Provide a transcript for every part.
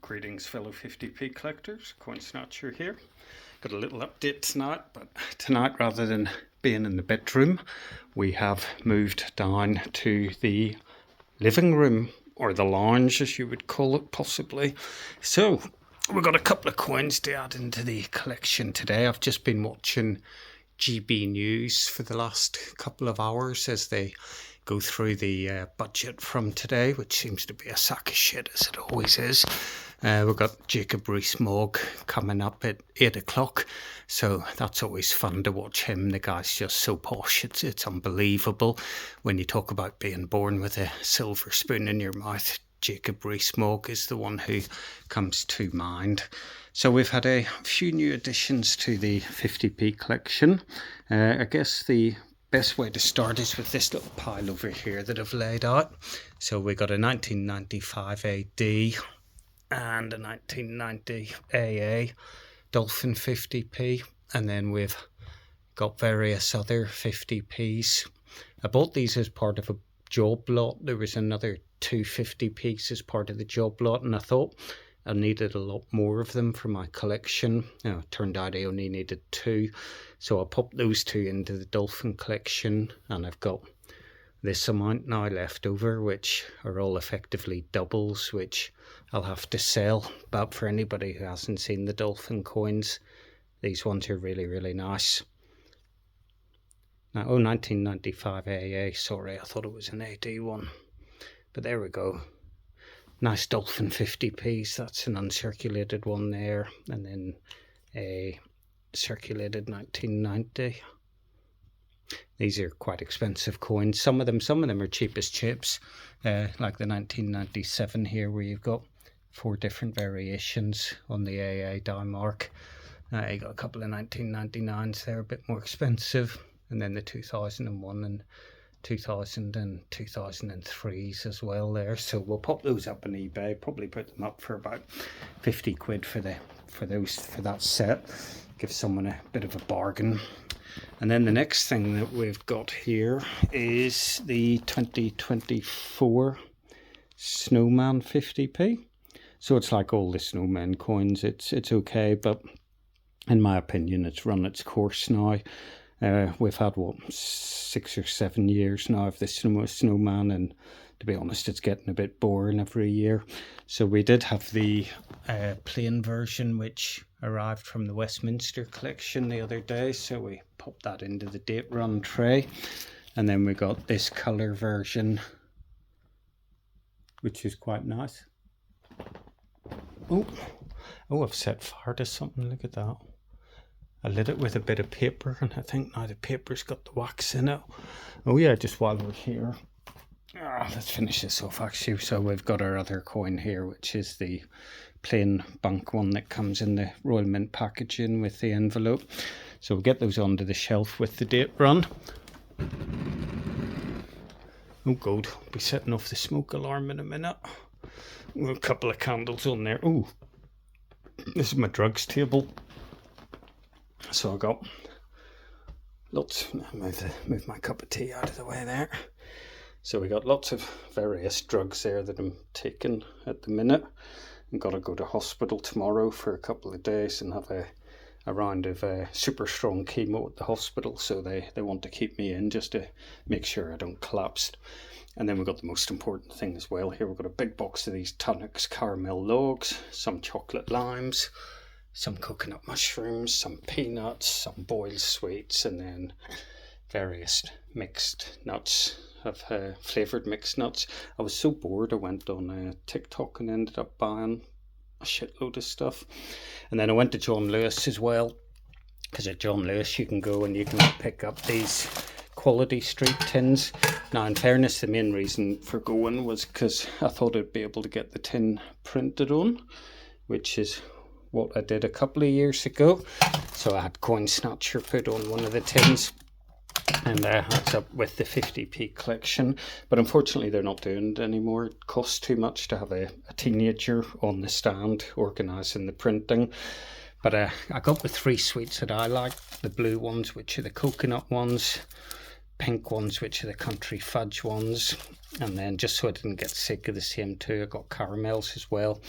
Greetings fellow 50p collectors, Coin Snatcher here. Got a little update tonight, but tonight rather than being in the bedroom, we have moved down to the living room, or the lounge as you would call it possibly. So we've got a couple of coins to add into the collection today. I've just been watching GB News for the last couple of hours as they go through the budget from today, which seems to be a sack of shit as it always is. We've got Jacob Rees-Mogg coming up at 8 o'clock, so that's always fun to watch him. The guy's just so posh, it's unbelievable. When you talk about being born with a silver spoon in your mouth, Jacob Rees-Mogg is the one who comes to mind. So we've had a few new additions to the 50p collection. I guess the best way to start is with this little pile over here that I've laid out. So we got a 1995 AD and a 1990 AA Dolphin 50p, and then we've got various other 50p's. I bought these as part of a job lot. There was another 250p's as part of the job lot, and I thought I needed a lot more of them for my collection. It turned out I only needed 2, so I popped those 2 into the Dolphin collection, and I've got this amount now left over, which are all effectively doubles, which I'll have to sell. But for anybody who hasn't seen the Dolphin coins, these ones are really, really nice. Now, 1995 AA, sorry, I thought it was an AD one. But there we go. Nice Dolphin 50p's, that's an uncirculated one there, and then a circulated 1990. These are quite expensive coins. Some of them are cheap as chips, like the 1997 here, where you've got 4 different variations on the AA die mark. You got a couple of 1999s there, a bit more expensive, and then the 2001 and 2000 and 2003s as well there. So we'll pop those up on eBay, probably put them up for about 50 quid for that set. Give someone a bit of a bargain. And then the next thing that we've got here is the 2024 Snowman 50p. So it's like all the Snowman coins, it's okay, but in my opinion it's run its course now. We've had, 6 or 7 years now of the Snowman, and to be honest, it's getting a bit boring every year. So we did have the plain version, which arrived from the Westminster collection the other day, so we popped that into the date run tray. And then we got this colour version, which is quite nice. Oh, I've set fire to something, look at that. I lit it with a bit of paper, and I think now the paper's got the wax in it. Oh yeah, just while we're here, let's finish this off actually. So we've got our other coin here, which is the plain bank one that comes in the Royal Mint packaging with the envelope. So we'll get those onto the shelf with the date run. Oh god, I'll be setting off the smoke alarm in a minute. A couple of candles on there. Oh, this is my drugs table. So I got lots, move my cup of tea out of the way there. So we got lots of various drugs there that I'm taking at the minute. I'm got to go to hospital tomorrow for a couple of days and have a round of super strong chemo at the hospital. So they want to keep me in just to make sure I don't collapse. And then we've got the most important thing as well here. We've got a big box of these Tonics caramel logs, some chocolate limes, some coconut mushrooms, some peanuts, some boiled sweets, and then various mixed nuts, of flavoured mixed nuts. I was so bored I went on TikTok and ended up buying a shitload of stuff. And then I went to John Lewis as well, because at John Lewis you can go and you can pick up these quality street tins. Now in fairness, the main reason for going was because I thought I'd be able to get the tin printed on, which is what I did a couple of years ago. So I had Coin Snatcher put on one of the tins, and that's up with the 50p collection. But unfortunately they're not doing it anymore. It costs too much to have a teenager on the stand organising the printing. But I got the 3 sweets that I like, the blue ones, which are the coconut ones, pink ones, which are the country fudge ones, and then just so I didn't get sick of the same 2, I got caramels as well.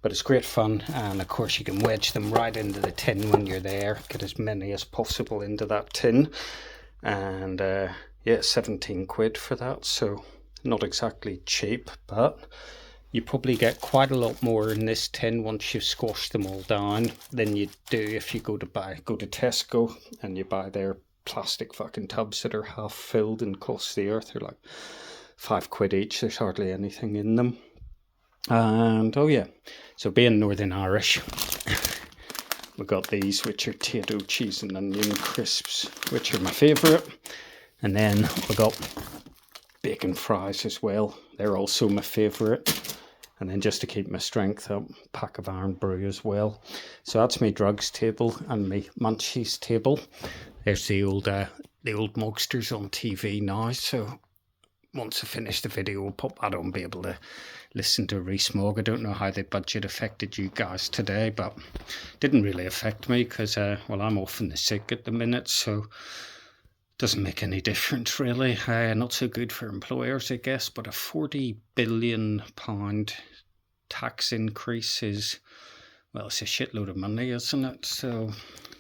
But it's great fun, and of course you can wedge them right into the tin when you're there, get as many as possible into that tin. And yeah, 17 quid for that, so not exactly cheap, but you probably get quite a lot more in this tin once you've squashed them all down than you do if you go to Tesco and you buy their plastic fucking tubs that are half filled and cost the earth. They're like £5 each. There's hardly anything in them. And oh yeah, so being Northern Irish, we got these, which are potato, cheese and onion crisps, which are my favourite. And then we got bacon fries as well. They're also my favourite. And then just to keep my strength up, pack of Iron Brew as well. So that's my drugs table and my munchies table. There's the old Mogsters on TV now. So once I finish the video, I'll pop that on, be able to listen to Rees-Mogg. I don't know how the budget affected you guys today, but it didn't really affect me because, well, I'm off in the sick at the minute, so doesn't make any difference really. Not so good for employers, I guess, but a £40 billion tax increase is, well, it's a shitload of money, isn't it? So,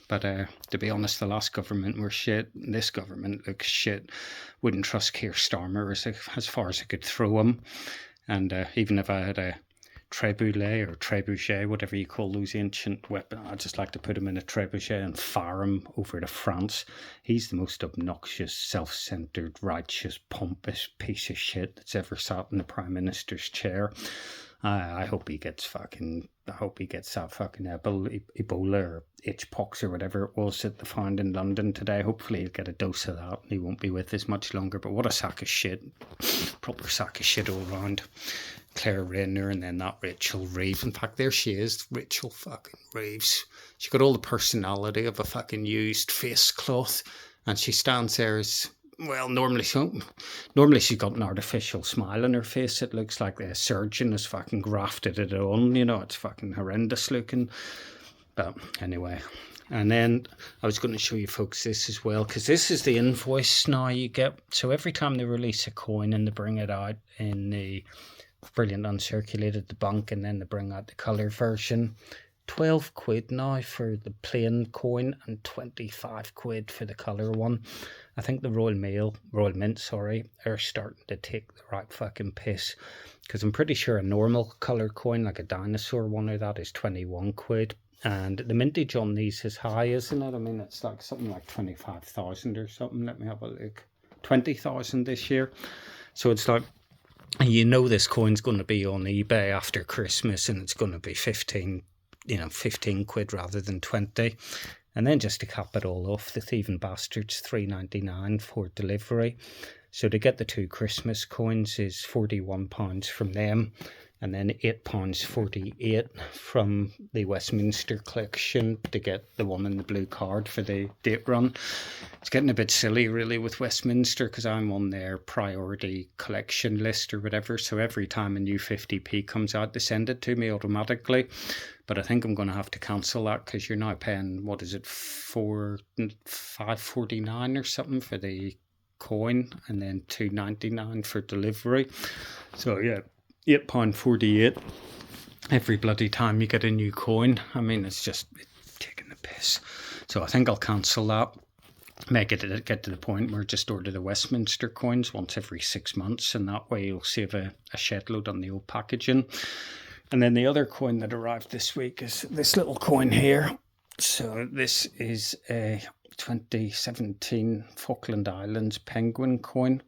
but to be honest, the last government were shit. This government looks shit. Wouldn't trust Keir Starmer as far as I could throw him. And even if I had a trebuchet or trebuchet, whatever you call those ancient weapons, I'd just like to put him in a trebuchet and fire him over to France. He's the most obnoxious, self-centered, righteous, pompous piece of shit that's ever sat in the Prime Minister's chair. I hope he gets that fucking Ebola or H-pox or whatever it was that they found in London today. Hopefully he'll get a dose of that and he won't be with us much longer. But what a sack of shit. Proper sack of shit all round. Claire Rayner and then that Rachel Reeves. In fact, there she is, Rachel fucking Reeves. She got all the personality of a fucking used face cloth, and she stands there as, well, normally she's got an artificial smile on her face. It looks like the surgeon has fucking grafted it on, you know, it's fucking horrendous looking. But anyway, and then I was going to show you folks this as well, because this is the invoice now you get. So every time they release a coin and they bring it out in the brilliant uncirculated, the bank, and then they bring out the colour version. 12 quid now for the plain coin and 25 quid for the colour one. I think the Royal Mint, are starting to take the right fucking piss, because I'm pretty sure a normal colour coin, like a dinosaur one or that, is 21 quid. And the mintage on these is high, isn't it? I mean, it's like something like 25,000 or something. Let me have a look. 20,000 this year. So it's like, you know, this coin's going to be on eBay after Christmas and it's going to be 15 quid rather than 20. And then just to cap it all off, the thieving bastards, £3.99 for delivery. So to get the two Christmas coins is £41 from them, and then £8.48 from the Westminster collection to get the one in the blue card for the date run. It's getting a bit silly really with Westminster, because I'm on their priority collection list or whatever, so every time a new 50p comes out they send it to me automatically. But I think I'm going to have to cancel that, because you're now paying, what is it, £5.49 or something for the coin, and then £2.99 for delivery. So yeah, £8.48 every bloody time you get a new coin. I mean, it's taking the piss. So I think I'll cancel that. Make it get to the point where just order the Westminster coins once every 6 months, and that way you'll save a shed load on the old packaging. And then the other coin that arrived this week is this little coin here. So this is a 2017 Falkland Islands penguin coin,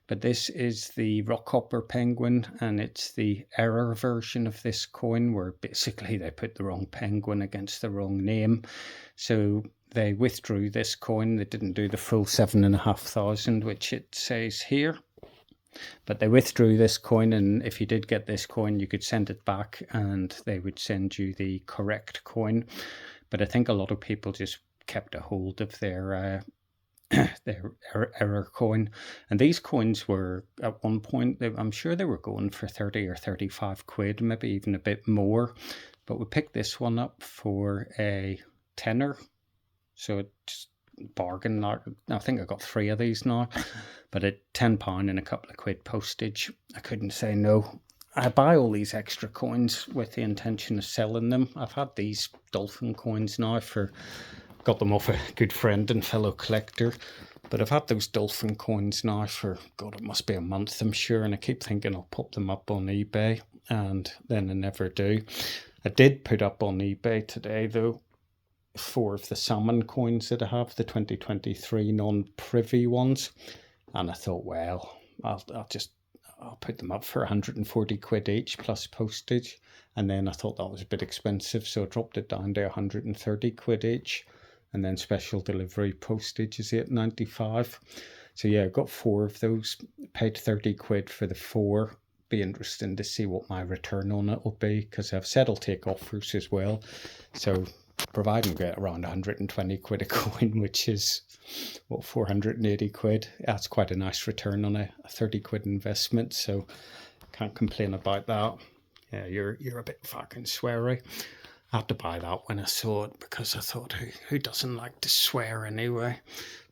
but this is the Rockhopper penguin, and it's the error version of this coin where basically they put the wrong penguin against the wrong name. So they withdrew this coin. They didn't do the full 7,500, which it says here. But they withdrew this coin, and if you did get this coin, you could send it back and they would send you the correct coin. But I think a lot of people just kept a hold of their error coin. And these coins were, at one point, I'm sure they were going for 30 or 35 quid, maybe even a bit more. But we picked this one up for a tenner. So it's bargain. I think I got 3 of these now, but at £10 and a couple of quid postage, I couldn't say no. I buy all these extra coins with the intention of selling them. I've had these dolphin coins now got them off a good friend and fellow collector. But I've had those dolphin coins now for, God, it must be a month, I'm sure. And I keep thinking I'll pop them up on eBay, and then I never do. I did put up on eBay today, though, 4 of the salmon coins that I have, the 2023 non-privy ones. And I thought, well, I'll put them up for 140 quid each plus postage. And then I thought that was a bit expensive, so I dropped it down to 130 quid each. And then special delivery postage is $8.95. So yeah, I got 4 of those, paid 30 quid for the 4. Be interesting to see what my return on it will be, because I've said I'll take offers as well. So providing I get around 120 quid a coin, which is, what, 480 quid. That's quite a nice return on a 30 quid investment, so can't complain about that. Yeah, you're a bit fucking sweary. I had to buy that when I saw it, because I thought, who doesn't like to swear anyway?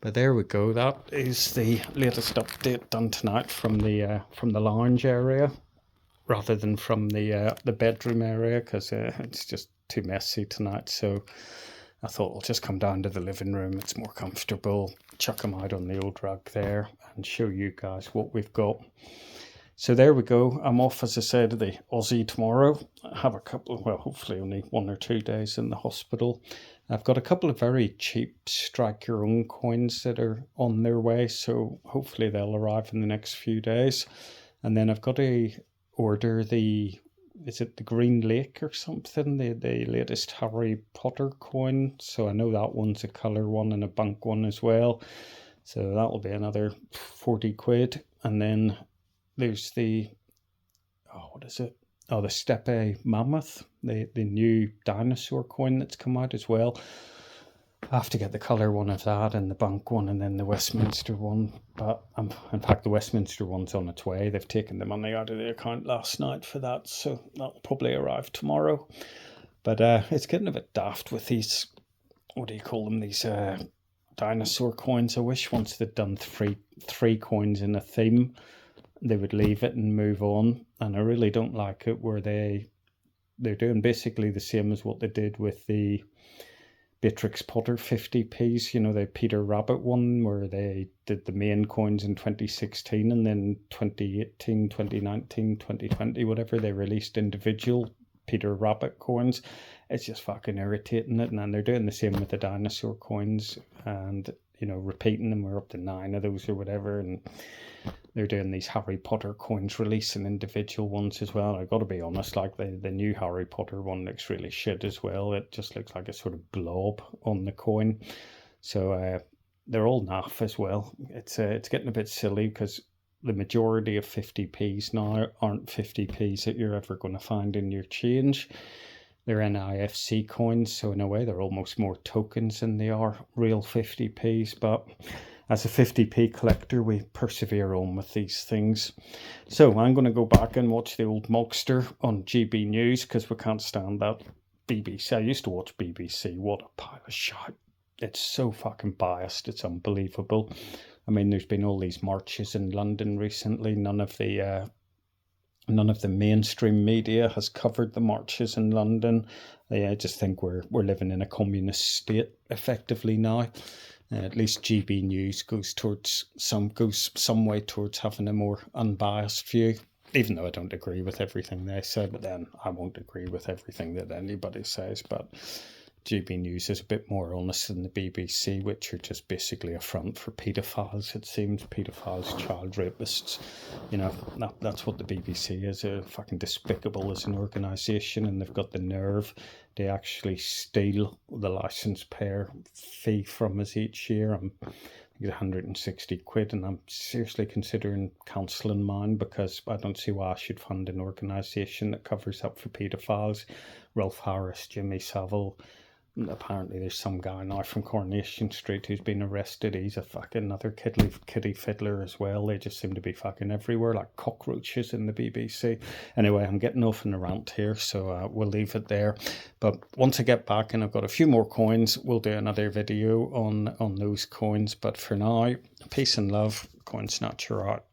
But there we go. That is the latest update done tonight from the lounge area, rather than from the bedroom area, because it's just too messy tonight. So I thought I'll just come down to the living room. It's more comfortable. Chuck them out on the old rug there and show you guys what we've got. So there we go. I'm off, as I said, to the Aussie tomorrow. I have a couple, well, hopefully only 1 or 2 days in the hospital. I've got a couple of very cheap strike your own coins that are on their way, so hopefully they'll arrive in the next few days. And then I've got to order is it the Green Lake or something, the latest Harry Potter coin. So I know that one's a colour one and a bunk one as well. So that'll be another 40 quid. And then there's the, what is it? Oh, the Steppe Mammoth, the new dinosaur coin that's come out as well. I have to get the colour one of that and the bunk one, and then the Westminster one. But in fact, the Westminster one's on its way. They've taken the money out of the account last night for that, so that'll probably arrive tomorrow. But it's getting a bit daft with these, what do you call them, these dinosaur coins. I wish once they'd done three coins in a theme, they would leave it and move on. And I really don't like it where they're doing basically the same as what they did with the Beatrix Potter 50p's, you know, the Peter Rabbit one, where they did the main coins in 2016, and then 2018, 2019, 2020, whatever, they released individual Peter Rabbit coins. It's just fucking irritating it. And then they're doing the same with the dinosaur coins, and, you know, repeating them. We're up to 9 of those or whatever, and they're doing these Harry Potter coins, releasing individual ones as well. I've got to be honest, like the new Harry Potter one looks really shit as well. It just looks like a sort of blob on the coin. So they're all naff as well. It's getting a bit silly, because the majority of 50p's now aren't 50p's that you're ever going to find in your change. They're NIFC coins, so in a way they're almost more tokens than they are real 50p's. But as a 50p collector, we persevere on with these things. So I'm going to go back and watch the old Mogster on GB News, because we can't stand that BBC. I used to watch BBC. What a pile of shit. It's so fucking biased. It's unbelievable. I mean, there's been all these marches in London recently. None of the mainstream media has covered the marches in London. I just think we're living in a communist state effectively now. At least GB News goes some way towards having a more unbiased view, even though I don't agree with everything they say. But then I won't agree with everything that anybody says. But GB News is a bit more honest than the BBC, which are just basically a front for paedophiles, it seems. Paedophiles, child rapists. You know, that's what the BBC is. Fucking despicable as an organisation, and they've got the nerve to actually steal the licence payer fee from us each year. I think it's 160 quid, and I'm seriously considering cancelling mine, because I don't see why I should fund an organisation that covers up for paedophiles. Rolf Harris, Jimmy Savile. Apparently there's some guy now from Coronation Street who's been arrested. He's a fucking another kiddie fiddler as well. They just seem to be fucking everywhere, like cockroaches in the BBC. Anyway, I'm getting off in a rant here, so we'll leave it there. But once I get back and I've got a few more coins, we'll do another video on those coins. But for now, peace and love. Coin Snatcher out.